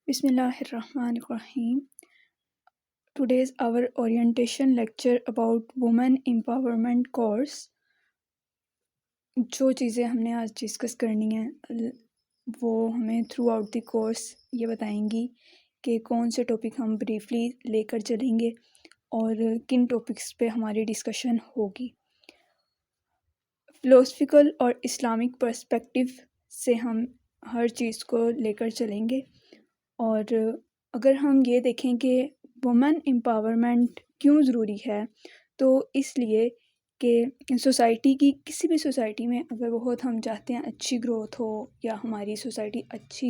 بسم اللہ الرحمن الرحیم. Today is our orientation lecture about women empowerment course. جو چیزیں ہم نے آج ڈسکس کرنی ہیں وہ ہمیں تھرو آؤٹ دی کورس یہ بتائیں گی کہ کون سے ٹاپک ہم بریفلی لے کر چلیں گے اور کن ٹاپکس پہ ہماری ڈسکشن ہوگی. فلاسفیکل اور اسلامک پرسپیکٹو سے ہم ہر چیز کو لے کر چلیں گے. اور اگر ہم یہ دیکھیں کہ وومن امپاورمنٹ کیوں ضروری ہے تو اس لیے کہ سوسائٹی کی کسی بھی سوسائٹی میں اگر بہت ہم چاہتے ہیں اچھی گروتھ ہو یا ہماری سوسائٹی اچھی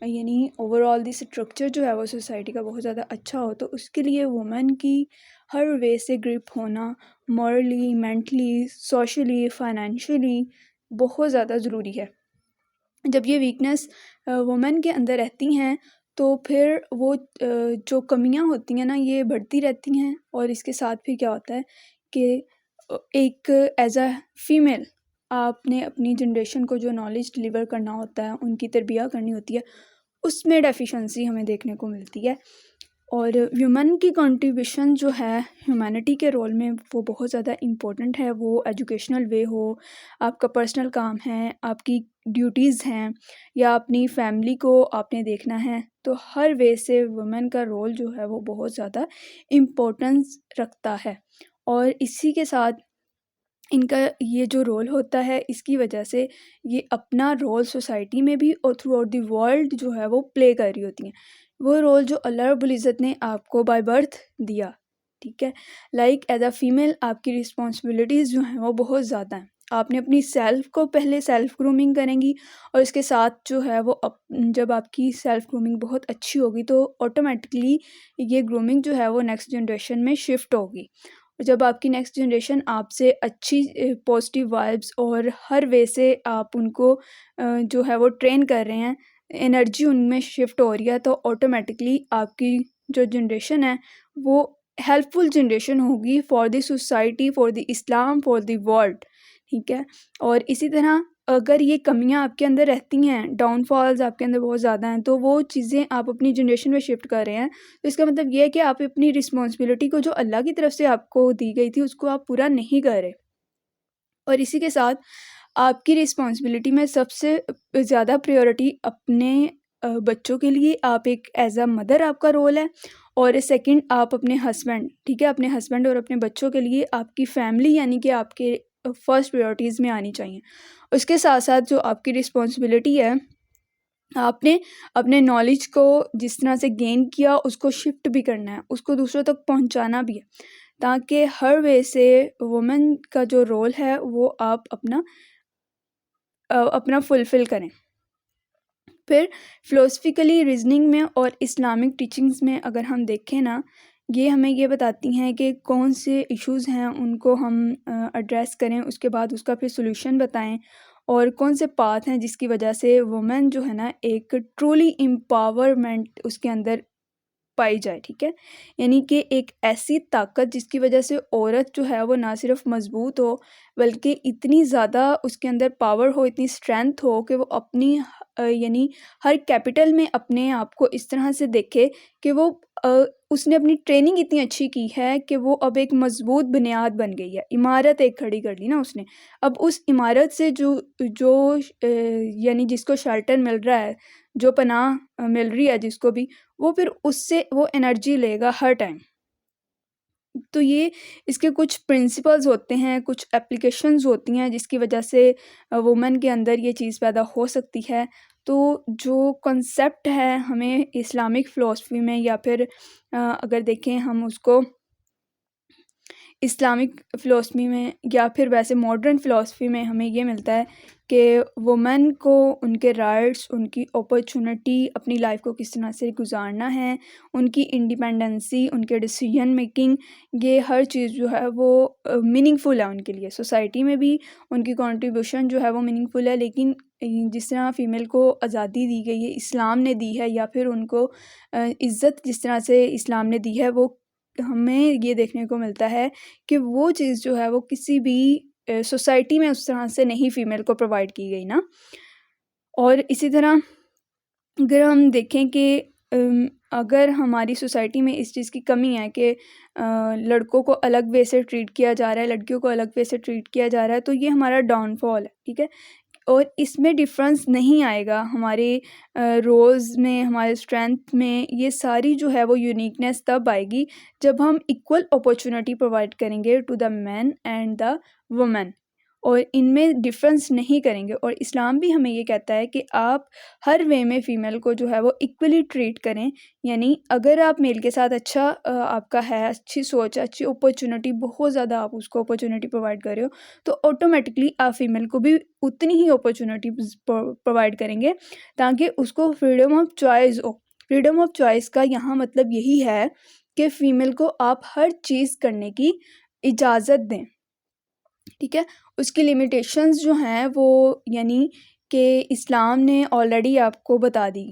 یعنی اوور آل دی اسٹرکچر جو ہے وہ سوسائٹی کا بہت زیادہ اچھا ہو تو اس کے لیے وومن کی ہر وے سے گرپ ہونا مورلی مینٹلی سوشلی فائنینشلی بہت زیادہ ضروری ہے. جب یہ ویکنس وومن کے اندر رہتی ہیں تو پھر وہ جو کمیاں ہوتی ہیں نا یہ بڑھتی رہتی ہیں. اور اس کے ساتھ پھر کیا ہوتا ہے کہ ایک ایز اے فیمیل آپ نے اپنی جنریشن کو جو نالج ڈلیور کرنا ہوتا ہے ان کی تربیہ کرنی ہوتی ہے اس میں ڈیفیشنسی ہمیں دیکھنے کو ملتی ہے. اور ویمن کی کنٹریبیوشن جو ہے ہیومینٹی کے رول میں وہ بہت زیادہ امپورٹنٹ ہے. وہ ایجوکیشنل وے ہو, آپ کا پرسنل کام ہے, آپ کی ڈیوٹیز ہیں یا اپنی فیملی کو آپ نے دیکھنا ہے, تو ہر وے سے وومن کا رول جو ہے وہ بہت زیادہ امپورٹنس رکھتا ہے. اور اسی کے ساتھ ان کا یہ جو رول ہوتا ہے اس کی وجہ سے یہ اپنا رول سوسائٹی میں بھی اور تھرو آؤٹ دی ورلڈ جو ہے وہ پلے کر رہی ہوتی ہیں. وہ رول جو اللہ رب العزت نے آپ کو بائی برتھ دیا, ٹھیک ہے, لائک ایز اے فیمیل آپ کی رسپانسبلٹیز جو ہیں وہ بہت زیادہ ہیں. آپ نے اپنی سیلف کو پہلے سیلف گرومنگ کریں گی اور اس کے ساتھ جو ہے وہ جب آپ کی سیلف گرومنگ بہت اچھی ہوگی تو آٹومیٹکلی یہ گرومنگ جو ہے وہ نیکسٹ جنریشن میں شفٹ ہوگی. جب آپ کی نیکسٹ جنریشن آپ سے اچھی پازیٹیو وائبس اور ہر وے سے آپ ان کو جو ہے وہ ٹرین کر رہے ہیں, انرجی ان میں شفٹ ہو رہی ہے, تو آٹومیٹکلی آپ کی جو جنریشن ہے وہ ہیلپ فل جنریشن ہوگی for the society, for the Islam, for the world, ٹھیک ہے. اور اسی طرح اگر یہ کمیاں آپ کے اندر رہتی ہیں, ڈاؤن فالز آپ کے اندر بہت زیادہ ہیں, تو وہ چیزیں آپ اپنی جنریشن میں شفٹ کر رہے ہیں, تو اس کا مطلب یہ ہے کہ آپ اپنی رسپانسبلٹی کو جو اللہ کی طرف سے آپ کو دی گئی تھی اس کو آپ پورا نہیں کر رہے. اور اسی کے ساتھ آپ کی رسپانسبلٹی میں سب سے زیادہ پریورٹی اپنے بچوں کے لیے آپ ایک ایز اے مدر آپ کا رول ہے, اور سیکنڈ آپ اپنے ہسبینڈ, ٹھیک ہے, اپنے ہسبینڈ اور اپنے بچوں کے لیے آپ کی فیملی یعنی کہ آپ کے فرسٹ پریورٹیز میں آنی چاہیے. اس کے ساتھ ساتھ جو آپ کی رسپانسبلٹی ہے آپ نے اپنے نالج کو جس طرح سے گین کیا اس کو شفٹ بھی کرنا ہے, اس کو دوسروں تک پہنچانا بھی ہے, تاکہ ہر وے سے وومن کا جو رول ہے وہ آپ اپنا فلفل کریں. پھر فلاسفیکلی ریزننگ میں اور اسلامک ٹیچنگز میں اگر ہم دیکھیں نا, یہ ہمیں یہ بتاتی ہیں کہ کون سے ایشوز ہیں ان کو ہم ایڈریس کریں, اس کے بعد اس کا پھر سولوشن بتائیں, اور کون سے پاتھ ہیں جس کی وجہ سے وومن جو ہے نا ایک ٹرولی امپاورمنٹ اس کے اندر پائی جائے, ٹھیک ہے. یعنی کہ ایک ایسی طاقت جس کی وجہ سے عورت جو ہے وہ نہ صرف مضبوط ہو بلکہ اتنی زیادہ اس کے اندر پاور ہو, اتنی اسٹرینتھ ہو کہ وہ اپنی یعنی ہر کیپٹل میں اپنے آپ کو اس طرح سے دیکھے کہ وہ اس نے اپنی ٹریننگ اتنی اچھی کی ہے کہ وہ اب ایک مضبوط بنیاد بن گئی ہے, عمارت ایک کھڑی کر لی نا اس نے. اب اس عمارت سے جو یعنی جس کو شیلٹر مل رہا ہے, جو پناہ مل رہی ہے جس کو بھی, وہ پھر اس سے وہ انرجی لے گا ہر ٹائم. تو یہ اس کے کچھ پرنسپلز ہوتے ہیں, کچھ اپلیکیشنز ہوتی ہیں جس کی وجہ سے وومن کے اندر یہ چیز پیدا ہو سکتی ہے. تو جو کنسیپٹ ہے ہمیں اسلامک فلاسفی میں یا پھر اگر دیکھیں ہم اس کو اسلامک فلاسفی میں یا پھر ویسے ماڈرن فلاسفی میں ہمیں یہ ملتا ہے کہ وومن کو ان کے رائٹس, ان کی اپرچونٹی, اپنی لائف کو کس طرح سے گزارنا ہے, ان کی انڈیپینڈنسی, ان کے ڈیسیجن میکنگ, یہ ہر چیز جو ہے وہ میننگ فل ہے ان کے لیے. سوسائٹی میں بھی ان کی کنٹریبیوشن جو ہے وہ میننگ فل ہے, لیکن جس طرح فیمیل کو آزادی دی گئی ہے, اسلام نے دی ہے, یا پھر ان کو عزت جس طرح سے اسلام نے دی ہے, وہ ہمیں یہ دیکھنے کو ملتا ہے کہ وہ چیز جو ہے وہ کسی بھی سوسائٹی میں اس طرح سے نہیں فیمیل کو پرووائڈ کی گئی نا. اور اسی طرح اگر ہم دیکھیں کہ اگر ہماری سوسائٹی میں اس چیز کی کمی ہے کہ لڑکوں کو الگ وے سے ٹریٹ کیا جا رہا ہے، لڑکیوں کو الگ وے سے ٹریٹ کیا جا رہا ہے، تو یہ ہمارا ڈاؤن فال ہے، ٹھیک ہے. اور اس میں ڈفرینس نہیں آئے گا ہمارے رولز میں، ہمارے اسٹرینتھ میں. یہ ساری جو ہے وہ یونیکنیس تب آئے گی جب ہم ایکول اپرچونٹی پرووائڈ کریں گے to the man and the woman, اور ان میں ڈفرینس نہیں کریں گے. اور اسلام بھی ہمیں یہ کہتا ہے کہ آپ ہر وے میں فیمیل کو جو ہے وہ ایکولی ٹریٹ کریں. یعنی اگر آپ میل کے ساتھ اچھا آپ کا ہے، اچھی سوچ، اچھی اپرچونٹی، بہت زیادہ آپ اس کو اپرچونٹی پرووائڈ کر رہے ہو، تو آٹومیٹکلی آپ فیمیل کو بھی اتنی ہی اپرچونٹی پرووائڈ کریں گے تاکہ اس کو freedom of choice who. Freedom of choice کا یہاں مطلب یہی ہے کہ فیمیل کو آپ ہر چیز کرنے کی اجازت دیں، ٹھیک ہے. اس کی لمیٹیشنز جو ہیں وہ یعنی کہ اسلام نے آلریڈی آپ کو بتا دی.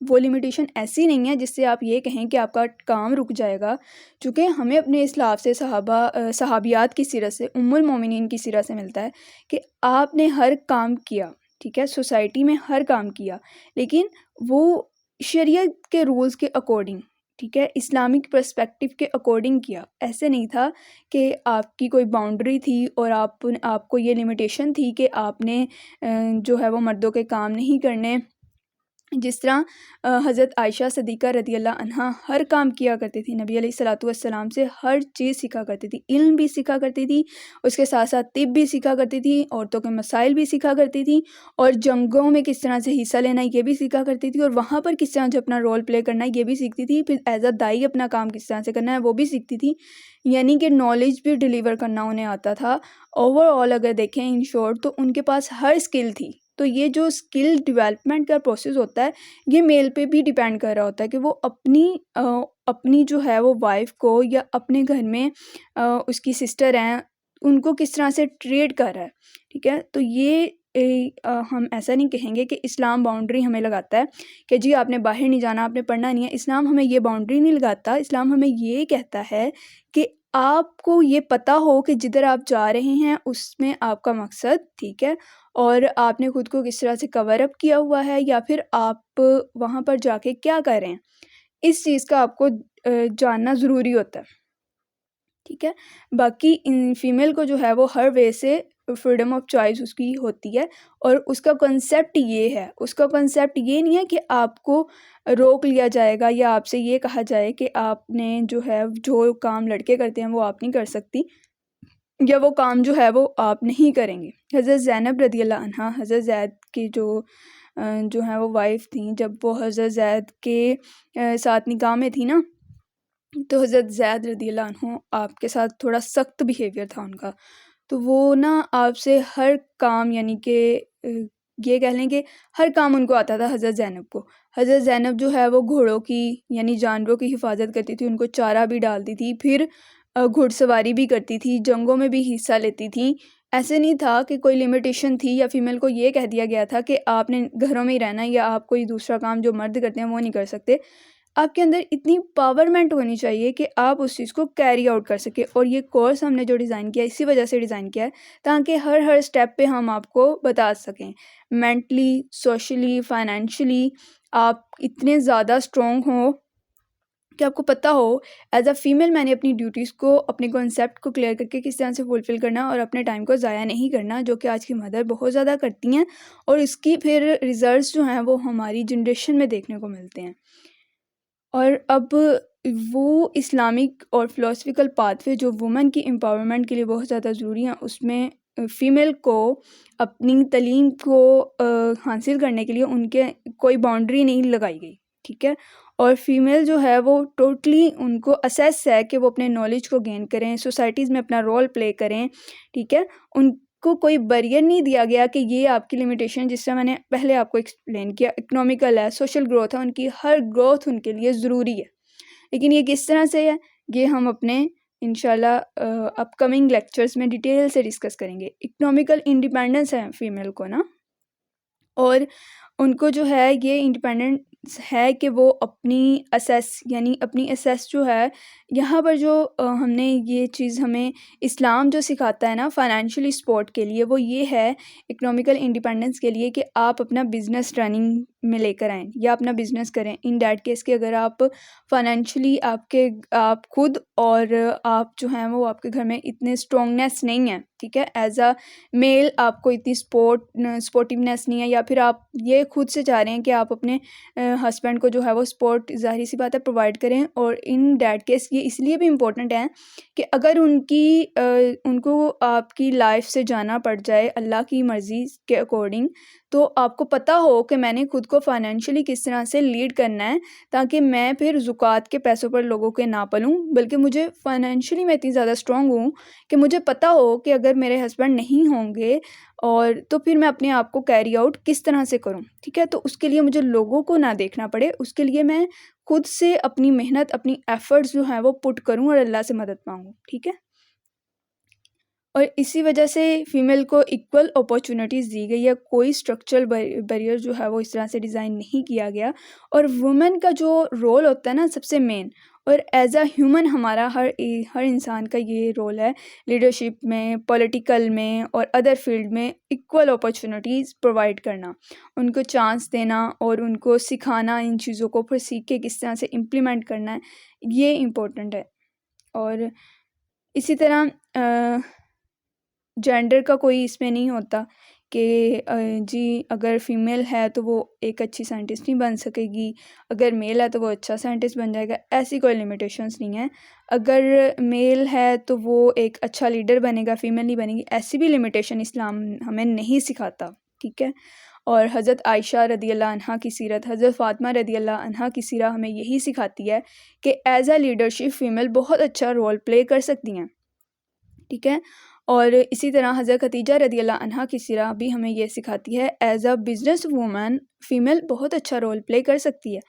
وہ لمیٹیشن ایسی نہیں ہے جس سے آپ یہ کہیں کہ آپ کا کام رک جائے گا، چونکہ ہمیں اپنے اسلاف سے صحابیات کی سیرت سے، ام المومنین کی سیرت سے ملتا ہے کہ آپ نے ہر کام کیا، ٹھیک ہے، سوسائٹی میں ہر کام کیا، لیکن وہ شریعت کے رولز کے اکارڈنگ، ٹھیک ہے، اسلامک پرسپیکٹیو کے اکارڈنگ کیا. ایسے نہیں تھا کہ آپ کی کوئی باؤنڈری تھی اور آپ کو یہ لمیٹیشن تھی کہ آپ نے جو ہے وہ مردوں کے کام نہیں کرنے. جس طرح حضرت عائشہ صدیقہ رضی اللہ عنہا ہر کام کیا کرتی تھی، نبی علیہ الصلوۃ والسلام سے ہر چیز سیکھا کرتی تھی، علم بھی سیکھا کرتی تھی، اس کے ساتھ ساتھ طب بھی سیکھا کرتی تھی، عورتوں کے مسائل بھی سیکھا کرتی تھی، اور جنگوں میں کس طرح سے حصہ لینا یہ بھی سیکھا کرتی تھی، اور وہاں پر کس طرح سے اپنا رول پلے کرنا ہے یہ بھی سیکھتی تھی. پھر ایز اے دائی اپنا کام کس طرح سے کرنا ہے وہ بھی سیکھتی تھی. یعنی کہ نالج بھی ڈیلیور کرنا انہیں آتا تھا. اوور آل اگر دیکھیں ان شارٹ تو ان کے پاس ہر اسکل تھی. تو یہ جو اسکل ڈیولپمنٹ کا پروسیس ہوتا ہے یہ میل پہ بھی ڈیپینڈ کر رہا ہوتا ہے کہ وہ اپنی جو ہے وہ وائف کو یا اپنے گھر میں اس کی سسٹر ہیں ان کو کس طرح سے ٹریٹ کر رہا ہے، ٹھیک ہے. تو یہ ہم ایسا نہیں کہیں گے کہ اسلام باؤنڈری ہمیں لگاتا ہے کہ جی آپ نے باہر نہیں جانا، آپ نے پڑھنا نہیں ہے. اسلام ہمیں یہ باؤنڈری نہیں لگاتا. اسلام ہمیں یہ کہتا ہے کہ آپ کو یہ پتہ ہو کہ جدھر آپ جا رہے ہیں اس میں آپ کا مقصد، ٹھیک ہے، اور آپ نے خود کو کس طرح سے کور اپ کیا ہوا ہے یا پھر آپ وہاں پر جا کے کیا کر رہے ہیں. اس چیز کا آپ کو جاننا ضروری ہوتا ہے، ٹھیک ہے. باقی فیمیل کو جو ہے وہ ہر وے سے فریڈم آف چوائس اس کی ہوتی ہے، اور اس کا کنسیپٹ یہ ہے، اس کا کنسیپٹ یہ نہیں ہے کہ آپ کو روک لیا جائے گا یا آپ سے یہ کہا جائے کہ آپ نے جو کام لڑکے کرتے ہیں وہ آپ نہیں کر سکتی، یا وہ کام جو ہے وہ آپ نہیں کریں گے. حضرت زینب رضی اللہ عنہا حضرت زید کی جو ہیں وہ وائف تھیں، جب وہ حضرت زید کے ساتھ نکاح میں تھی نا، تو حضرت زید رضی اللہ عنہ آپ کے ساتھ تھوڑا سخت بیہیویئر تھا ان کا. تو وہ نا آپ سے ہر کام، یعنی کہ یہ کہہ لیں کہ ہر کام ان کو آتا تھا حضرت زینب کو. حضرت زینب جو ہے وہ گھوڑوں کی یعنی جانوروں کی حفاظت کرتی تھی، ان کو چارہ بھی ڈالتی تھی، پھر گھڑ سواری بھی کرتی تھی، جنگوں میں بھی حصہ لیتی تھی. ایسے نہیں تھا کہ کوئی لمیٹیشن تھی یا فیمیل کو یہ کہہ دیا گیا تھا کہ آپ نے گھروں میں ہی رہنا ہے یا آپ کوئی دوسرا کام جو مرد کرتے ہیں وہ نہیں کر سکتے. آپ کے اندر اتنی پاورمنٹ ہونی چاہیے کہ آپ اس چیز کو کیری آؤٹ کر سکیں. اور یہ کورس ہم نے جو ڈیزائن کیا ہے اسی وجہ سے ڈیزائن کیا ہے تاکہ ہر اسٹیپ پہ ہم آپ کو بتا سکیں. مینٹلی، سوشلی، فائنینشلی آپ اتنے زیادہ اسٹرانگ ہوں کہ آپ کو پتہ ہو ایز اے فیمیل میں نے اپنی ڈیوٹیز کو، اپنے کانسیپٹ کو کلیئر کر کے کس طرح سے فلفل کرنا اور اپنے ٹائم کو ضائع نہیں کرنا، جو کہ آج کی مدر بہت زیادہ کرتی ہیں، اور اس کی پھر ریزلٹس جو ہیں وہ ہماری جنریشن میں دیکھنے کو ملتے ہیں. اور اب وہ اسلامک اور فلاسفیکل پاتھ وے جو وومن کی امپاورمنٹ کے لیے بہت زیادہ ضروری ہیں، اس میں فیمیل کو اپنی تعلیم کو حاصل کرنے کے لیے ان کے کوئی باؤنڈری نہیں لگائی گئی، ٹھیک ہے. اور فیمیل جو ہے وہ ٹوٹلی ان کو اسیس ہے کہ وہ اپنے نالج کو گین کریں، سوسائٹیز میں اپنا رول پلے کریں، ٹھیک ہے. ان کو کوئی بیریئر نہیں دیا گیا کہ یہ آپ کی لمیٹیشن، جس سے میں نے پہلے آپ کو ایکسپلین کیا، اکنامیکل ہے، سوشل گروتھ ہے، ان کی ہر گروتھ ان کے لیے ضروری ہے. لیکن یہ کس طرح سے ہے یہ ہم اپنے انشاءاللہ اپ کمنگ لیکچرز میں ڈیٹیل سے ڈسکس کریں گے. اکنامیکل انڈیپینڈنس ہے فیمیل کو نا، اور ان کو جو ہے یہ انڈیپینڈنس ہے کہ وہ اپنی اسیس جو ہے یہاں پر جو ہم نے یہ چیز ہمیں اسلام جو سکھاتا ہے نا فائنینشلی سپورٹ کے لیے، وہ یہ ہے اکنامیکل انڈیپینڈنس کے لیے کہ آپ اپنا بزنس رننگ میں لے کر آئیں یا اپنا بزنس کریں. ان دیٹ کیس کہ اگر آپ فائنینشلی آپ خود اور آپ جو ہیں وہ آپ کے گھر میں اتنے اسٹرانگنیس نہیں ہیں, ٹھیک ہے, ایز اے میل آپ کو اتنی سپورٹیونیس نہیں ہے, یا پھر آپ یہ خود سے چاہ رہے ہیں کہ آپ اپنے ہسبینڈ کو جو ہے وہ سپورٹ ظاہری سی بات ہے پرووائڈ کریں. اور ان دیٹ کیس یہ اس لیے بھی امپورٹنٹ ہے کہ اگر ان کو آپ کی لائف سے جانا پڑ جائے اللہ کی مرضی کے اکارڈنگ, تو آپ کو پتہ ہو کہ میں نے خود کو فائنینشلی کس طرح سے لیڈ کرنا ہے, تاکہ میں پھر زکوٰۃ کے پیسوں پر لوگوں کے نہ پلوں, بلکہ مجھے فائنینشلی میں اتنی زیادہ اسٹرانگ ہوں کہ مجھے پتہ ہو کہ اگر میرے ہسبینڈ نہیں ہوں گے اور تو پھر میں اپنے آپ کو کیری آؤٹ کس طرح سے کروں, ٹھیک ہے. تو اس کے لیے مجھے لوگوں کو نہ دیکھنا پڑے, اس کے لیے میں خود سے اپنی محنت, اپنی ایفرٹس جو ہیں وہ پٹ کروں اور اللہ سے مدد مانگوں, ٹھیک ہے. اور اسی وجہ سے فیمیل کو ایکول اپارچونیٹیز دی گئی ہے, کوئی اسٹرکچرل بیریئر جو ہے وہ اس طرح سے ڈیزائن نہیں کیا گیا. اور وومن کا جو رول ہوتا ہے نا سب سے مین, اور ایز اے ہیومن ہمارا ہر انسان کا یہ رول ہے لیڈرشپ میں, پولیٹیکل میں اور ادر فیلڈ میں ایکول اپارچونیٹیز پرووائڈ کرنا, ان کو چانس دینا اور ان کو سکھانا ان چیزوں کو, پھر سیکھ کے کس طرح سے امپلیمنٹ کرنا ہے, یہ امپورٹنٹ ہے. اور اسی طرح جینڈر کا کوئی اس میں نہیں ہوتا کہ جی اگر فیمیل ہے تو وہ ایک اچھی سائنٹسٹ نہیں بن سکے گی, اگر میل ہے تو وہ اچھا سائنٹسٹ بن جائے گا, ایسی کوئی لمیٹیشنس نہیں ہیں. اگر میل ہے تو وہ ایک اچھا لیڈر بنے گا, فیمیل نہیں بنے گی, ایسی بھی لمیٹیشن اسلام ہمیں نہیں سکھاتا, ٹھیک ہے. اور حضرت عائشہ رضی اللہ عنہا کی سیرت, حضرت فاطمہ رضی اللہ عنہا کی سیرت ہمیں یہی سکھاتی ہے کہ ایز اے لیڈرشپ فیمیل بہت اچھا رول پلے کر سکتی ہیں, ٹھیک ہے. اور اسی طرح حضرت خدیجہ رضی اللہ عنہا کی سیرت بھی ہمیں یہ سکھاتی ہے as a business woman female بہت اچھا رول پلے کر سکتی ہے.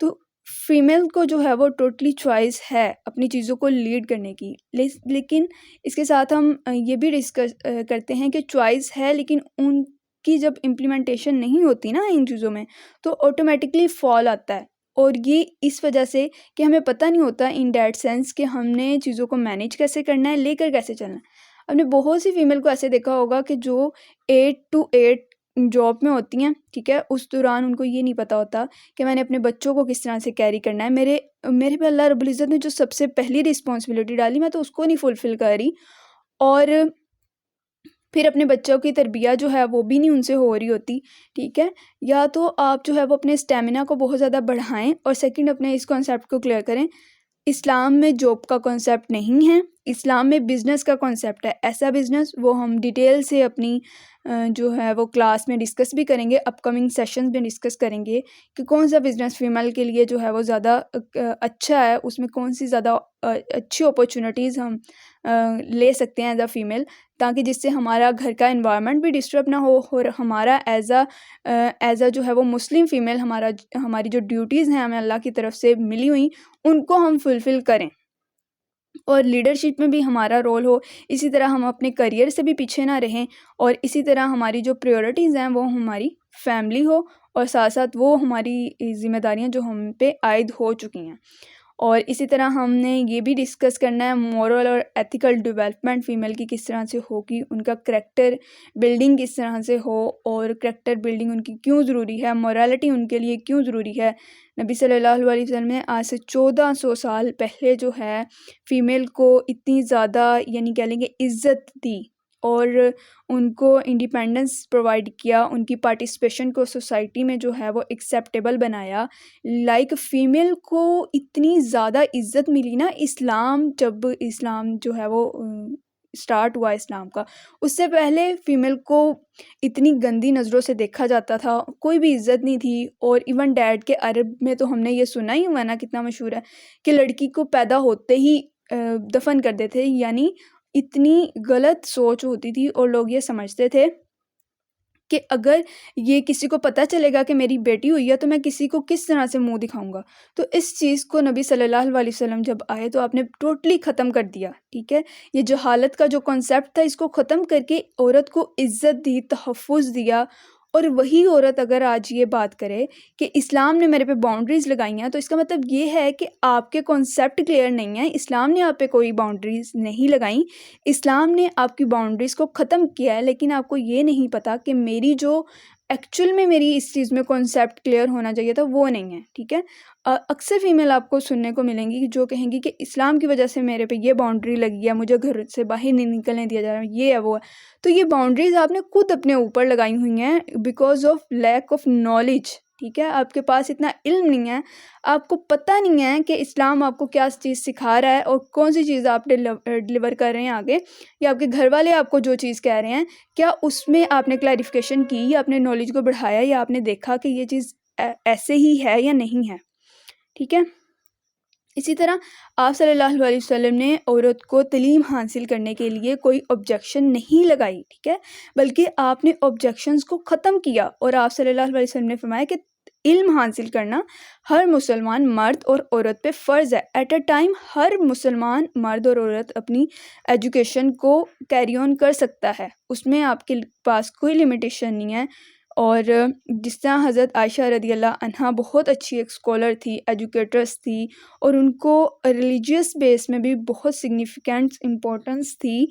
تو فیمیل کو جو ہے وہ ٹوٹلی چوائس ہے اپنی چیزوں کو لیڈ کرنے کی, لیکن اس کے ساتھ ہم یہ بھی ڈسکس کرتے ہیں کہ چوائس ہے, لیکن ان کی جب امپلیمنٹیشن نہیں ہوتی نا ان چیزوں میں, تو آٹومیٹکلی فال آتا ہے. اور یہ اس وجہ سے کہ ہمیں پتہ نہیں ہوتا ان دیٹ سینس کہ ہم نے چیزوں کو مینیج کیسے کرنا ہے, لے کر کیسے چلنا ہے. ہم نے بہت سی فیمیل کو ایسے دیکھا ہوگا کہ جو 8 to 8 جاب میں ہوتی ہیں, ٹھیک ہے, اس دوران ان کو یہ نہیں پتہ ہوتا کہ میں نے اپنے بچوں کو کس طرح سے کیری کرنا ہے. میرے پہ اللہ رب العزت نے جو سب سے پہلی رسپانسبلٹی ڈالی, میں تو اس کو نہیں فلفل کر رہی, اور پھر اپنے بچوں کی تربیت جو ہے وہ بھی نہیں ان سے ہو رہی ہوتی, ٹھیک ہے. یا تو آپ جو ہے وہ اپنے اسٹیمنا کو بہت زیادہ بڑھائیں, اور سیکنڈ اپنے اس کانسیپٹ کو کلیئر کریں. اسلام میں جاب کا کانسیپٹ نہیں ہے, اسلام میں بزنس کا کانسیپٹ ہے. ایسا بزنس وہ ہم ڈیٹیل سے اپنی جو ہے وہ کلاس میں ڈسکس بھی کریں گے, اپ کمنگ سیشنز میں ڈسکس کریں گے کہ کون سا بزنس فیمیل کے لیے جو ہے وہ زیادہ اچھا ہے, اس میں کون سی زیادہ اچھی اپارچونیٹیز ہم لے سکتے ہیں ایز اے فیمیل, تاکہ جس سے ہمارا گھر کا انوائرمنٹ بھی ڈسٹرب نہ ہو, اور ہمارا ایز اے جو ہے وہ مسلم فیمیل ہماری جو ڈیوٹیز ہیں ہمیں اللہ کی طرف سے ملی ہوئی, ان کو ہم فلفل کریں, اور لیڈرشپ میں بھی ہمارا رول ہو. اسی طرح ہم اپنے کریئر سے بھی پیچھے نہ رہیں, اور اسی طرح ہماری جو پریورٹیز ہیں وہ ہماری فیملی ہو, اور ساتھ ساتھ وہ ہماری ذمہ داریاں جو ہم پہ عائد ہو چکی ہیں. اور اسی طرح ہم نے یہ بھی ڈسکس کرنا ہے مورل اور ایتھیکل ڈیولپمنٹ فیمیل کی کس طرح سے ہوگی, ان کا کریکٹر بلڈنگ کس طرح سے ہو, اور کریکٹر بلڈنگ ان کی کیوں ضروری ہے, مورالٹی ان کے لیے کیوں ضروری ہے. نبی صلی اللہ علیہ وسلم نے آج سے 1400 سال پہلے جو ہے فیمیل کو اتنی زیادہ یعنی کہہ لیں گے عزت دی, اور ان کو انڈیپینڈنس پرووائڈ کیا, ان کی پارٹیسپیشن کو سوسائٹی میں جو ہے وہ ایکسیپٹیبل بنایا. لائک فیمیل کو اتنی زیادہ عزت ملی نا, جب اسلام جو ہے وہ اسٹارٹ ہوا اسلام کا, اس سے پہلے فیمیل کو اتنی گندی نظروں سے دیکھا جاتا تھا, کوئی بھی عزت نہیں تھی. اور ایون ڈیڈ کے عرب میں تو ہم نے یہ سنا ہی ہوا نا, کتنا مشہور ہے کہ لڑکی کو پیدا ہوتے ہی دفن کر دیتے, یعنی اتنی غلط سوچ ہوتی تھی, اور لوگ یہ سمجھتے تھے کہ اگر یہ کسی کو پتہ چلے گا کہ میری بیٹی ہوئی ہے تو میں کسی کو کس طرح سے منہ دکھاؤں گا. تو اس چیز کو نبی صلی اللہ علیہ وسلم جب آئے تو آپ نے ٹوٹلی ختم کر دیا, ٹھیک ہے. یہ جہالت کا جو کنسیپٹ تھا اس کو ختم کر کے عورت کو عزت دی, تحفظ دیا. اور وہی عورت اگر آج یہ بات کرے کہ اسلام نے میرے پہ باؤنڈریز لگائی ہیں, تو اس کا مطلب یہ ہے کہ آپ کے کنسیپٹ کلیئر نہیں ہیں. اسلام نے آپ پہ کوئی باؤنڈریز نہیں لگائیں, اسلام نے آپ کی باؤنڈریز کو ختم کیا ہے, لیکن آپ کو یہ نہیں پتہ کہ میری جو ایکچوئل میں میری اس چیز میں کانسیپٹ کلیئر ہونا چاہیے تھا وہ نہیں ہے. ٹھیک ہے، اکثر فیمیل آپ کو سننے کو ملیں گی جو کہیں گی کہ اسلام کی وجہ سے میرے پہ یہ باؤنڈری لگی ہے، مجھے گھر سے باہر نہیں نکلنے دیا جا رہا ہے، یہ ہے وہ ہے. تو یہ باؤنڈریز آپ نے خود اپنے اوپر لگائی ہوئی ہیں because of lack of knowledge. ٹھیک ہے، آپ کے پاس اتنا علم نہیں ہے، آپ کو پتہ نہیں ہے کہ اسلام آپ کو کیا چیز سکھا رہا ہے اور کون سی چیز آپ ڈلیور کر رہے ہیں آگے، یا آپ کے گھر والے آپ کو جو چیز کہہ رہے ہیں کیا اس میں آپ نے کلیریفیکیشن کی، یا اپنے نالج کو بڑھایا، یا آپ نے دیکھا کہ یہ چیز ایسے ہی ہے یا نہیں ہے. ٹھیک ہے، اسی طرح آپ صلی اللہ علیہ وسلم نے عورت کو تعلیم حاصل کرنے کے لیے کوئی آبجیکشن نہیں لگائی. ٹھیک ہے، بلکہ آپ نے آبجیکشنز کو ختم کیا، اور آپ صلی اللہ علیہ وسلم نے فرمایا کہ علم حاصل کرنا ہر مسلمان مرد اور عورت پہ فرض ہے. ایٹ اے ٹائم ہر مسلمان مرد اور عورت اپنی ایجوکیشن کو کیری آن کر سکتا ہے، اس میں آپ کے پاس کوئی لمیٹیشن نہیں ہے. اور جس طرح حضرت عائشہ رضی اللہ عنہا بہت اچھی ایک اسکالر تھی، ایجوکیٹرس تھی، اور ان کو ریلیجیس بیس میں بھی بہت سگنیفیکنٹ امپورٹنس تھی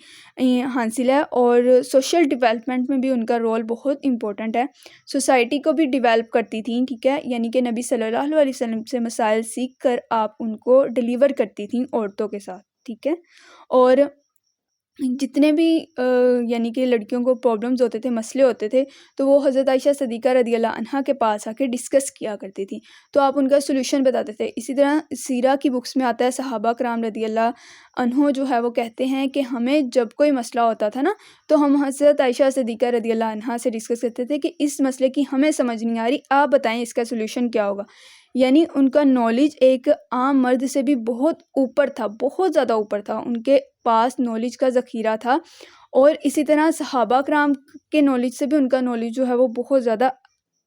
حاصل ہے، اور سوشل ڈیولپمنٹ میں بھی ان کا رول بہت امپورٹنٹ ہے. سوسائٹی کو بھی ڈیولپ کرتی تھیں. ٹھیک ہے، یعنی کہ نبی صلی اللہ علیہ وسلم سے مسائل سیکھ کر آپ ان کو ڈیلیور کرتی تھیں عورتوں کے ساتھ. ٹھیک ہے، اور جتنے بھی یعنی کہ لڑکیوں کو پرابلمز ہوتے تھے، مسئلے ہوتے تھے، تو وہ حضرت عائشہ صدیقہ رضی اللہ عنہا کے پاس آ کے ڈسکس کیا کرتی تھیں، تو آپ ان کا سولوشن بتاتے تھے. اسی طرح سیرہ کی بکس میں آتا ہے، صحابہ کرام رضی اللہ عنہ جو ہے وہ کہتے ہیں کہ ہمیں جب کوئی مسئلہ ہوتا تھا نا تو ہم حضرت عائشہ صدیقہ رضی اللہ عنہا سے ڈسکس کرتے تھے کہ اس مسئلے کی ہمیں سمجھ نہیں آ رہی، آپ بتائیں اس کا سولوشن کیا ہوگا. یعنی ان کا نالج ایک عام مرد سے بھی بہت اوپر تھا، بہت زیادہ اوپر تھا، ان کے پاس نالج کا ذخیرہ تھا. اور اسی طرح صحابہ کرام کے نالج سے بھی ان کا نالج جو ہے وہ بہت زیادہ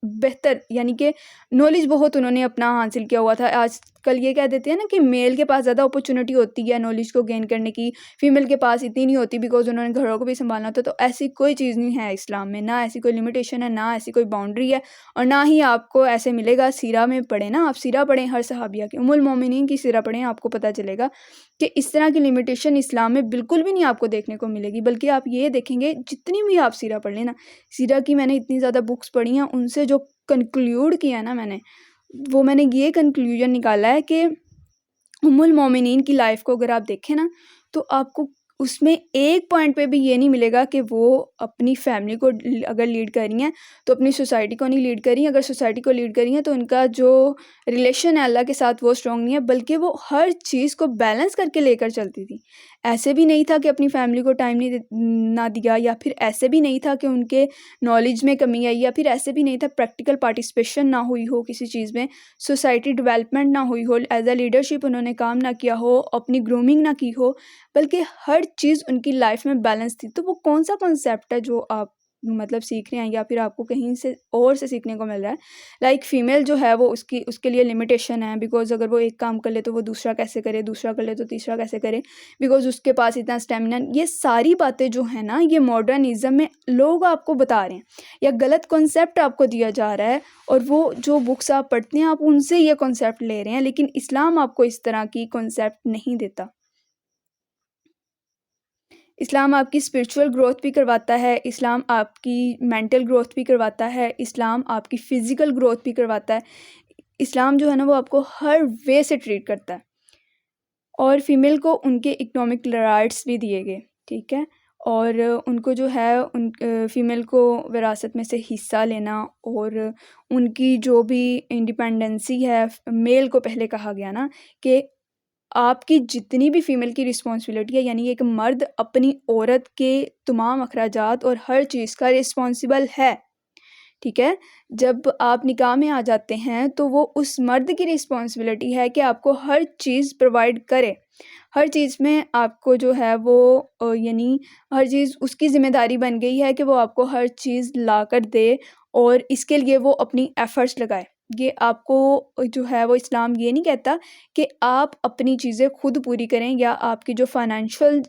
بہتر، یعنی کہ نالج بہت انہوں نے اپنا حاصل کیا ہوا تھا. آج کل یہ کہہ دیتے ہیں نا کہ میل کے پاس زیادہ اپرچونیٹی ہوتی ہے نالج کو گین کرنے کی، فیمیل کے پاس اتنی نہیں ہوتی بیکاز انہوں نے گھروں کو بھی سنبھالنا ہوتا. تو ایسی کوئی چیز نہیں ہے اسلام میں، نہ ایسی کوئی لمیٹیشن ہے، نہ ایسی کوئی باؤنڈری ہے، اور نہ ہی آپ کو ایسے ملے گا. سیرہ میں پڑھیں نا، آپ سیرہ پڑھیں ہر صحابیہ کی، ام المومنین کی سیرہ پڑھیں، آپ کو پتہ چلے گا کہ اس طرح کی لمیٹیشن اسلام میں بالکل بھی نہیں آپ کو دیکھنے کو ملے گی. بلکہ آپ یہ دیکھیں گے جتنی بھی آپ سیرہ پڑھ لیں نا، سیرہ کی میں نے اتنی زیادہ بکس پڑھی ہیں، ان سے جو کنکلیوڈ کیا نا میں نے یہ کنکلوژن نکالا ہے کہ ام المومنین کی لائف کو اگر آپ دیکھیں نا تو آپ کو اس میں ایک پوائنٹ پہ بھی یہ نہیں ملے گا کہ وہ اپنی فیملی کو اگر لیڈ کر رہی ہیں تو اپنی سوسائٹی کو نہیں لیڈ کر رہی ہیں، اگر سوسائٹی کو لیڈ کر رہی ہیں تو ان کا جو ریلیشن ہے اللہ کے ساتھ وہ اسٹرانگ نہیں ہے، بلکہ وہ ہر چیز کو بیلنس کر کے لے کر چلتی تھی. ایسے بھی نہیں تھا کہ اپنی فیملی کو ٹائم نہ دیا، یا پھر ایسے بھی نہیں تھا کہ ان کے نالج میں کمی آئی، یا پھر ایسے بھی نہیں تھا پریکٹیکل پارٹیسپیشن نہ ہوئی ہو کسی چیز میں، سوسائٹی ڈیولپمنٹ نہ ہوئی ہو، ایز اے لیڈرشپ انہوں نے کام نہ کیا ہو، اپنی گرومنگ نہ کی ہو، بلکہ ہر چیز ان کی لائف میں بیلنس تھی. تو وہ کون سا کنسیپٹ ہے جو آپ مطلب سیکھ رہے ہیں، یا پھر آپ کو کہیں سے اور سے سیکھنے کو مل رہا ہے؟ لائک فیمیل جو ہے وہ اس کے لیے لمیٹیشن ہے، بیکاز اگر وہ ایک کام کر لے تو وہ دوسرا کیسے کرے، دوسرا کر لے تو تیسرا کیسے کرے، بیکاز اس کے پاس اتنا اسٹیمنا. یہ ساری باتیں جو ہیں نا یہ ماڈرنزم میں لوگ آپ کو بتا رہے ہیں، یا غلط کنسیپٹ آپ کو دیا جا رہا ہے، اور وہ جو بکس آپ پڑھتے ہیں آپ ان سے یہ کنسیپٹ لے رہے ہیں، لیکن اسلام آپ کو اس طرح کی کنسیپٹ نہیں دیتا. اسلام آپ کی اسپرچول گروتھ بھی کرواتا ہے، اسلام آپ کی مینٹل گروتھ بھی کرواتا ہے، اسلام آپ کی فزیکل گروتھ بھی کرواتا ہے. اسلام جو ہے نا وہ آپ کو ہر وے سے ٹریٹ کرتا ہے. اور فیمیل کو ان کے اکنامک رائٹس بھی دیے گئے. ٹھیک ہے، اور ان کو جو ہے ان فیمیل کو وراثت میں سے حصہ لینا، اور ان کی جو بھی انڈیپینڈنسی ہے، میل کو پہلے کہا گیا نا کہ آپ کی جتنی بھی فیمیل کی رسپانسبلٹی ہے، یعنی ایک مرد اپنی عورت کے تمام اخراجات اور ہر چیز کا رسپانسبل ہے. ٹھیک ہے، جب آپ نکاح میں آ جاتے ہیں تو وہ اس مرد کی رسپانسبلٹی ہے کہ آپ کو ہر چیز پرووائڈ کرے، ہر چیز میں آپ کو جو ہے وہ یعنی ہر چیز اس کی ذمہ داری بن گئی ہے کہ وہ آپ کو ہر چیز لا کر دے، اور اس کے لیے وہ اپنی ایفرٹس لگائے. یہ آپ کو جو ہے وہ اسلام یہ نہیں کہتا کہ آپ اپنی چیزیں خود پوری کریں، یا آپ کی جو فائنینشیل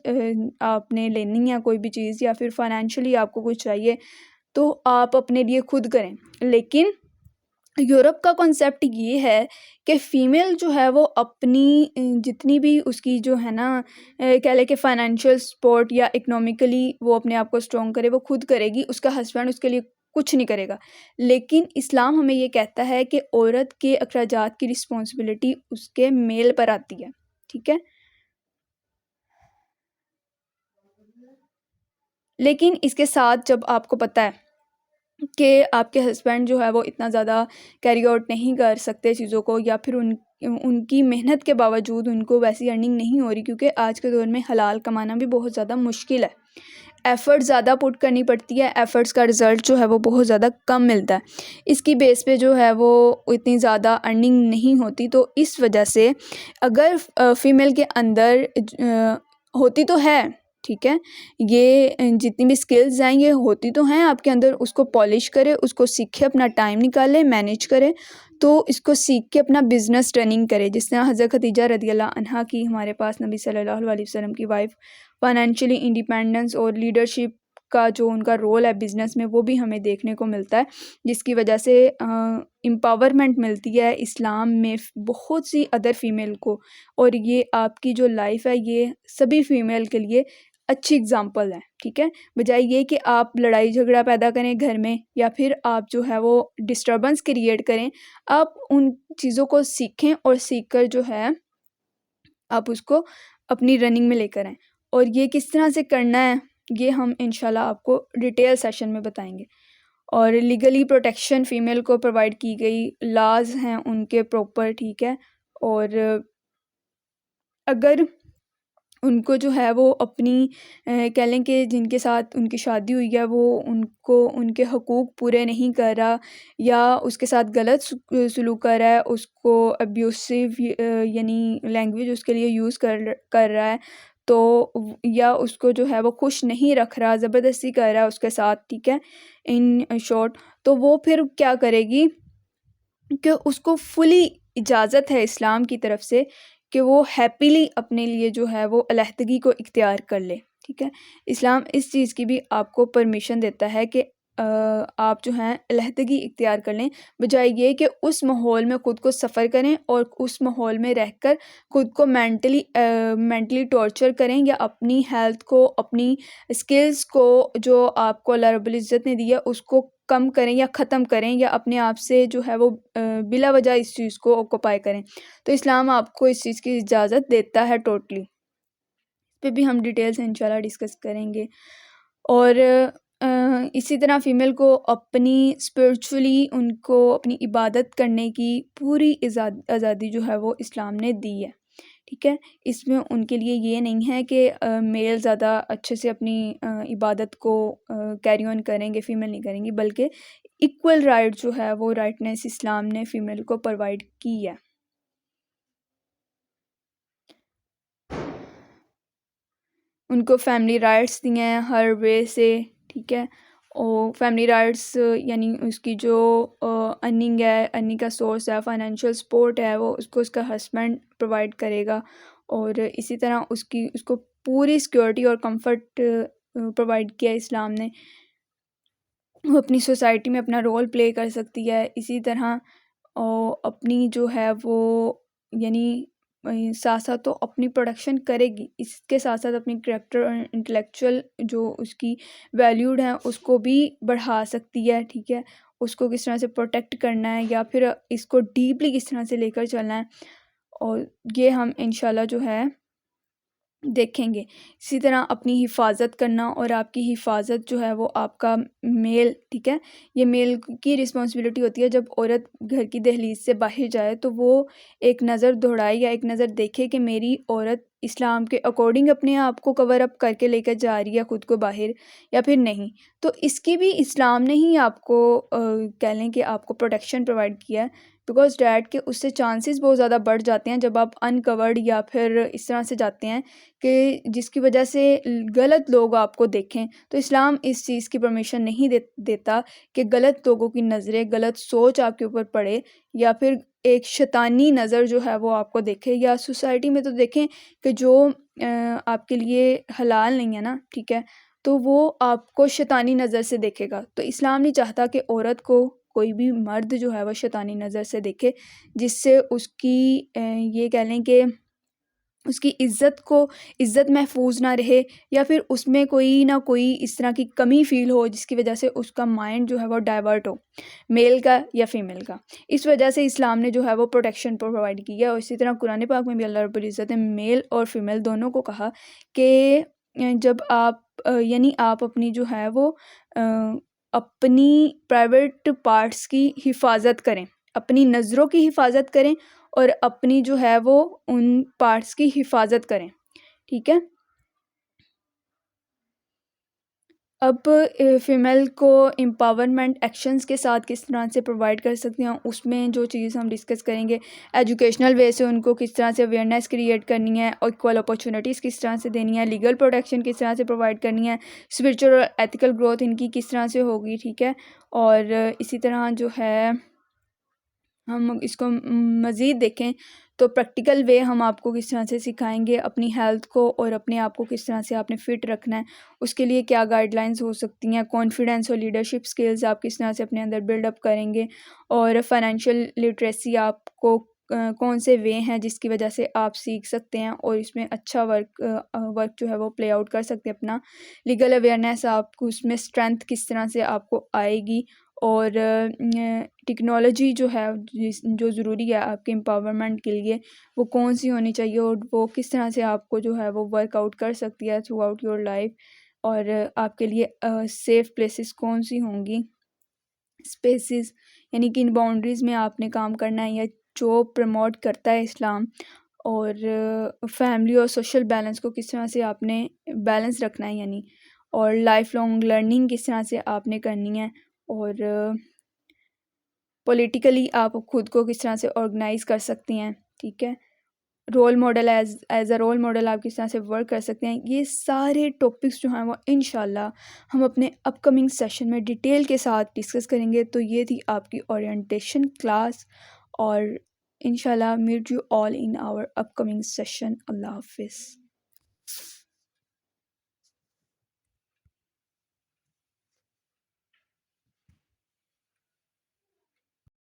آپ نے لینی ہے کوئی بھی چیز، یا پھر فائنینشلی آپ کو کچھ چاہیے تو آپ اپنے لیے خود کریں. لیکن یورپ کا کنسیپٹ یہ ہے کہ فیمیل جو ہے وہ اپنی جتنی بھی اس کی جو ہے نا کہہ لے کہ فائنینشیل سپورٹ یا اکنامکلی وہ اپنے آپ کو اسٹرانگ کرے، وہ خود کرے گی. اس کا ہسبینڈ اس کے لیے کچھ نہیں کرے گا. لیکن اسلام ہمیں یہ کہتا ہے کہ عورت کے اخراجات کی رسپانسبلٹی اس کے میل پر آتی ہے. ٹھیک ہے. لیکن اس کے ساتھ جب آپ کو پتہ ہے کہ آپ کے ہسبینڈ جو ہے وہ اتنا زیادہ کیری آؤٹ نہیں کر سکتے چیزوں کو، یا پھر ان کی محنت کے باوجود ان کو ویسی ارننگ نہیں ہو رہی، کیونکہ آج کے دور میں حلال کمانا بھی بہت زیادہ مشکل ہے، ایفرٹ زیادہ پٹ کرنی پڑتی ہے، ایفرٹس کا رزلٹ جو ہے وہ بہت زیادہ کم ملتا ہے، اس کی بیس پہ جو ہے وہ اتنی زیادہ ارننگ نہیں ہوتی. تو اس وجہ سے اگر فیمیل کے اندر ہوتی تو ہے، ٹھیک ہے، یہ جتنی بھی سکلز ہیں یہ ہوتی تو ہیں آپ کے اندر، اس کو پالش کرے، اس کو سیکھے، اپنا ٹائم نکالے، مینیج کرے، تو اس کو سیکھ کے اپنا بزنس رننگ کرے. جس طرح حضرت خدیجہ رضی اللہ عنہا کی ہمارے پاس نبی صلی اللہ علیہ وسلم کی وائف، فائنینشلی انڈیپینڈنس اور لیڈرشپ کا جو ان کا رول ہے بزنس میں، وہ بھی ہمیں دیکھنے کو ملتا ہے، جس کی وجہ سے امپاورمنٹ ملتی ہے اسلام میں بہت سی ادر فیمیل کو. اور یہ آپ کی جو لائف ہے یہ سبھی فیمیل کے لیے اچھی اگزامپل ہے. ٹھیک ہے. بجائے یہ کہ آپ لڑائی جھگڑا پیدا کریں گھر میں، یا پھر آپ جو ہے وہ ڈسٹربنس کریٹ کریں، آپ ان چیزوں کو سیکھیں اور سیکھ کر جو ہے آپ اس کو اپنی رننگ میں لے کر آئیں. اور یہ کس طرح سے کرنا ہے یہ ہم انشاءاللہ آپ کو ڈیٹیل سیشن میں بتائیں گے. اور لیگلی پروٹیکشن فیمیل کو پرووائڈ کی گئی، لاز ہیں ان کے پراپر. ٹھیک ہے. اور اگر ان کو جو ہے وہ اپنی کہہ لیں کہ جن کے ساتھ ان کی شادی ہوئی ہے وہ ان کو ان کے حقوق پورے نہیں کر رہا، یا اس کے ساتھ غلط سلوک کر رہا ہے، اس کو ابیوسو یعنی لینگویج اس کے لیے یوز کر رہا ہے، تو یا اس کو جو ہے وہ خوش نہیں رکھ رہا، زبردستی کر رہا ہے اس کے ساتھ. ٹھیک ہے. ان شارٹ تو وہ پھر کیا کرے گی کہ اس کو فلی اجازت ہے اسلام کی طرف سے کہ وہ ہیپیلی اپنے لیے جو ہے وہ علیحدگی کو اختیار کر لے. ٹھیک ہے. اسلام اس چیز کی بھی آپ کو پرمیشن دیتا ہے کہ آپ جو ہیں علیحدگی اختیار کر لیں، بجائے یہ کہ اس ماحول میں خود کو سفر کریں اور اس ماحول میں رہ کر خود کو مینٹلی ٹارچر کریں، یا اپنی ہیلتھ کو، اپنی اسکلز کو جو آپ کو اللہ رب العزت نے دی ہے اس کو کم کریں یا ختم کریں، یا اپنے آپ سے جو ہے وہ بلا وجہ اس چیز کو آکوپائی کریں. تو اسلام آپ کو اس چیز کی اجازت دیتا ہے ٹوٹلی. اس پہ بھی ہم ڈیٹیل سے انشاءاللہ ڈسکس کریں گے. اور اسی طرح فیمیل کو اپنی اسپرچولی ان کو اپنی عبادت کرنے کی پوری آزادی جو ہے وہ اسلام نے دی ہے. ٹھیک ہے. اس میں ان کے لیے یہ نہیں ہے کہ میل زیادہ اچھے سے اپنی عبادت کو کیری آن کریں گے، فیمیل نہیں کریں گی، بلکہ ایکول رائٹ جو ہے وہ رائٹنیس اسلام نے فیمیل کو پرووائڈ کی ہے. ان کو فیملی رائٹس دیے ہیں ہر وے سے. ٹھیک ہے. اور فیملی رائٹس یعنی اس کی جو ارننگ ہے، ارننگ کا سورس ہے، فائنینشیل سپورٹ ہے، وہ اس کو اس کا ہسبینڈ پرووائڈ کرے گا. اور اسی طرح اس کو پوری سیکورٹی اور کمفرٹ پرووائڈ کیا اسلام نے. وہ اپنی سوسائٹی میں اپنا رول پلے کر سکتی ہے. اسی طرح اپنی جو ہے وہ یعنی ساتھ ساتھ تو اپنی پروڈکشن کرے گی، اس کے ساتھ ساتھ اپنی کریکٹر اور انٹلیکچوئل جو اس کی ویلیوڈ ہیں اس کو بھی بڑھا سکتی ہے. ٹھیک ہے. اس کو کس طرح سے پروٹیکٹ کرنا ہے، یا پھر اس کو ڈیپلی کس طرح سے لے کر چلنا ہے، اور یہ ہم انشاءاللہ جو ہے دیکھیں گے. اسی طرح اپنی حفاظت کرنا، اور آپ کی حفاظت جو ہے وہ آپ کا میل. ٹھیک ہے. یہ میل کی رسپانسبلٹی ہوتی ہے. جب عورت گھر کی دہلیز سے باہر جائے تو وہ ایک نظر دوڑائے یا ایک نظر دیکھے کہ میری عورت اسلام کے اکارڈنگ اپنے آپ کو کور اپ کر کے لے کر جا رہی ہے خود کو باہر یا پھر نہیں. تو اس کی بھی اسلام نے ہی آپ کو کہہ لیں کہ آپ کو پروٹیکشن پرووائڈ کیا ہے، بیکاز ڈیٹ کے اس سے چانسز بہت زیادہ بڑھ جاتے ہیں جب آپ انکورڈ یا پھر اس طرح سے جاتے ہیں کہ جس کی وجہ سے غلط لوگ آپ کو دیکھیں. تو اسلام اس چیز کی پرمیشن نہیں دیتا کہ غلط لوگوں کی نظریں، غلط سوچ آپ کے اوپر پڑے، یا پھر ایک شیطانی نظر جو ہے وہ آپ کو دیکھے. یا سوسائٹی میں تو دیکھیں کہ جو آپ کے لیے حلال نہیں ہے نا، ٹھیک ہے، تو وہ آپ کو شیطانی نظر سے دیکھے گا. تو اسلام نہیں چاہتا کہ عورت کو کوئی بھی مرد جو ہے وہ شیطانی نظر سے دیکھے، جس سے اس کی یہ کہہ لیں کہ اس کی عزت محفوظ نہ رہے، یا پھر اس میں کوئی نہ کوئی اس طرح کی کمی فیل ہو جس کی وجہ سے اس کا مائنڈ جو ہے وہ ڈائیورٹ ہو، میل کا یا فیمیل کا. اس وجہ سے اسلام نے جو ہے وہ پروٹیکشن پرووائڈ کی ہے. اور اسی طرح قرآن پاک میں بھی اللہ رب العزت نے میل اور فیمیل دونوں کو کہا کہ جب آپ یعنی آپ اپنی جو ہے وہ اپنی پرائیویٹ پارٹس کی حفاظت کریں، اپنی نظروں کی حفاظت کریں اور اپنی جو ہے وہ ان پارٹس کی حفاظت کریں. ٹھیک ہے. اب فیمیل کو امپاورمنٹ ایکشنز کے ساتھ کس طرح سے پرووائڈ کر سکتے ہیں، اس میں جو چیز ہم ڈسکس کریں گے، ایجوکیشنل وے سے ان کو کس طرح سے اویئرنیس کریٹ کرنی ہے، اور ایکول اپارچونیٹیز کس طرح سے دینی ہے، لیگل پروٹیکشن کس طرح سے پرووائڈ کرنی ہے، اسپرچل اور ایتھیکل گروتھ ان کی کس طرح سے ہوگی. ٹھیک ہے. اور اسی طرح جو ہے ہم اس کو مزید دیکھیں تو پریکٹیکل وے ہم آپ کو کس طرح سے سکھائیں گے اپنی ہیلتھ کو، اور اپنے آپ کو کس طرح سے آپ نے فٹ رکھنا ہے، اس کے لیے کیا گائیڈ لائنز ہو سکتی ہیں، کانفیڈنس اور لیڈرشپ سکلز آپ کس طرح سے اپنے اندر بلڈ اپ کریں گے، اور فائنینشیل لٹریسی آپ کو کون سے وے ہیں جس کی وجہ سے آپ سیکھ سکتے ہیں اور اس میں اچھا ورک جو ہے وہ پلے آؤٹ کر سکتے ہیں اپنا. لیگل اویئرنیس آپ کو اس میں اسٹرینتھ کس طرح سے آپ کو آئے گی، اور ٹیکنالوجی جو ہے جو ضروری ہے آپ کے امپاورمنٹ کے لیے وہ کون سی ہونی چاہیے، اور وہ کس طرح سے آپ کو جو ہے وہ ورک آؤٹ کر سکتی ہے تھرو آؤٹ یور لائف، اور آپ کے لیے سیف پلیسز کون سی ہوں گی، اسپیسز یعنی کہ ان باؤنڈریز میں آپ نے کام کرنا ہے یا جو پروموٹ کرتا ہے اسلام، اور فیملی اور سوشل بیلنس کو کس طرح سے آپ نے بیلنس رکھنا ہے یعنی، اور لائف لانگ لرننگ کس طرح سے آپ نے کرنی ہے، اور پولیٹیکلی آپ خود کو کس طرح سے آرگنائز کر سکتی ہیں. ٹھیک ہے. Role model as a role model آپ کس طرح سے ورک کر سکتے ہیں. یہ سارے ٹاپکس جو ہیں وہ انشاءاللہ ہم اپنے اپ کمنگ سیشن میں ڈیٹیل کے ساتھ ڈسکس کریں گے. تو یہ تھی آپ کی اورینٹیشن کلاس، اور انشاءاللہ meet you all in our upcoming session. اللہ حافظ.